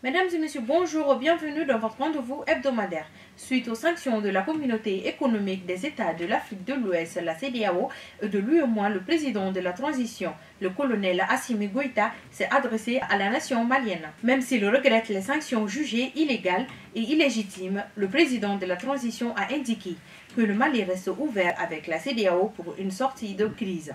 Mesdames et messieurs, bonjour, bienvenue dans votre rendez-vous hebdomadaire. Suite aux sanctions de la Communauté économique des États de l'Afrique de l'Ouest, la CEDEAO, et de l'UEMOA, le président de la transition, le colonel Assimi Goïta, s'est adressé à la nation malienne. Même s'il regrette les sanctions jugées illégales et illégitimes, le président de la transition a indiqué que le Mali reste ouvert avec la CEDEAO pour une sortie de crise.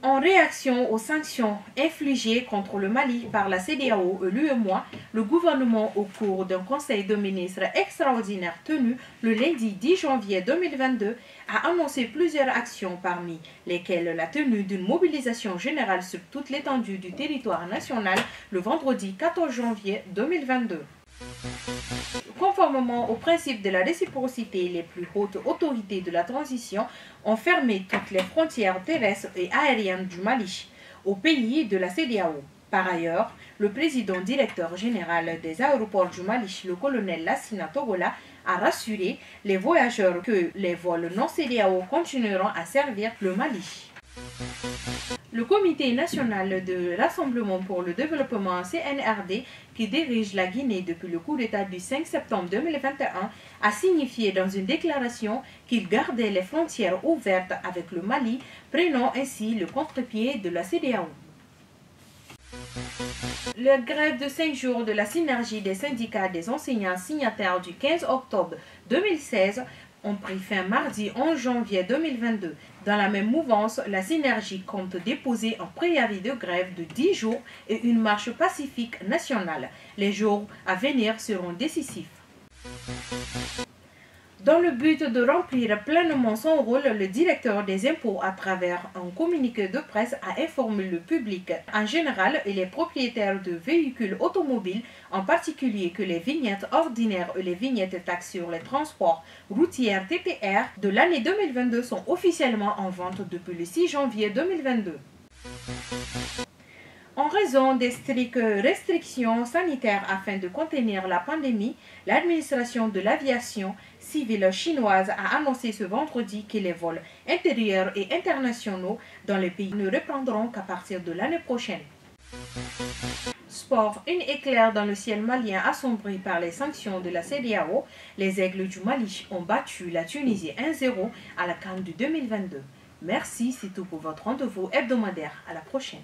En réaction aux sanctions infligées contre le Mali par la CEDEAO et l'UEMOA, le gouvernement, au cours d'un conseil de ministres extraordinaire tenu le lundi 10 janvier 2022, a annoncé plusieurs actions, parmi lesquelles la tenue d'une mobilisation générale sur toute l'étendue du territoire national le vendredi 14 janvier 2022. Conformément au principe de la réciprocité, les plus hautes autorités de la transition ont fermé toutes les frontières terrestres et aériennes du Mali au pays de la CEDEAO. Par ailleurs, le président directeur général des aéroports du Mali, le colonel Lassina Togola, a rassuré les voyageurs que les vols non CEDEAO continueront à servir le Mali. Le Comité national de Rassemblement pour le développement CNRD, qui dirige la Guinée depuis le coup d'État du 5 septembre 2021, a signifié dans une déclaration qu'il gardait les frontières ouvertes avec le Mali, prenant ainsi le contre-pied de la CEDEAO. La grève de 5 jours de la synergie des syndicats des enseignants signataires du 15 octobre 2016 ont pris fin mardi 11 janvier 2022. Dans la même mouvance, la synergie compte déposer un préavis de grève de 10 jours et une marche pacifique nationale. Les jours à venir seront décisifs. Dans le but de remplir pleinement son rôle, le directeur des impôts, à travers un communiqué de presse, a informé le public en général et les propriétaires de véhicules automobiles, en particulier, que les vignettes ordinaires et les vignettes taxes sur les transports routiers TTR de l'année 2022 sont officiellement en vente depuis le 6 janvier 2022. En raison des strictes restrictions sanitaires afin de contenir la pandémie, l'administration de l'aviation civile chinoise a annoncé ce vendredi que les vols intérieurs et internationaux dans le pays ne reprendront qu'à partir de l'année prochaine. Sport, une éclair dans le ciel malien assombri par les sanctions de la CEDEAO. Les Aigles du Mali ont battu la Tunisie 1-0 à la CAN du 2022. Merci, c'est tout pour votre rendez-vous hebdomadaire. À la prochaine.